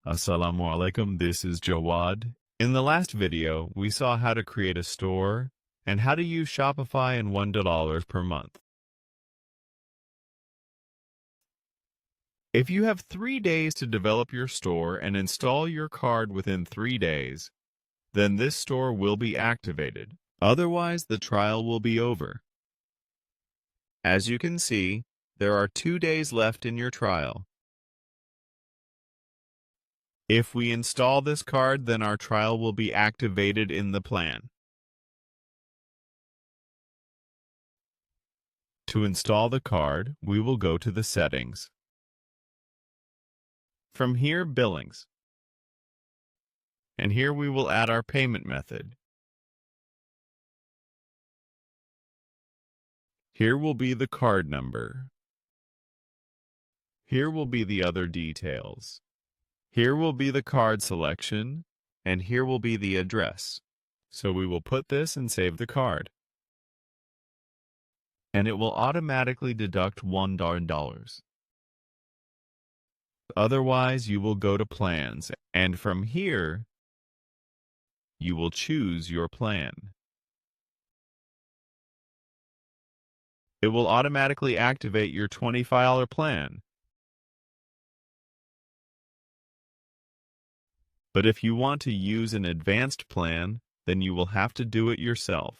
Assalamu alaikum, this is Jawad. In the last video, we saw how to create a store and how to use Shopify and $1 per month. If you have 3 days to develop your store and install your card within 3 days, then this store will be activated. Otherwise, the trial will be over. As you can see, there are 2 days left in your trial. If we install this card, then our trial will be activated in the plan. To install the card, we will go to the settings. From here, billings. And here we will add our payment method. Here will be the card number. Here will be the other details. Here will be the card selection, and here will be the address. So we will put this and save the card. And it will automatically deduct $1. Otherwise, you will go to plans, and from here, you will choose your plan. It will automatically activate your $25 plan. But if you want to use an advanced plan, then you will have to do it yourself.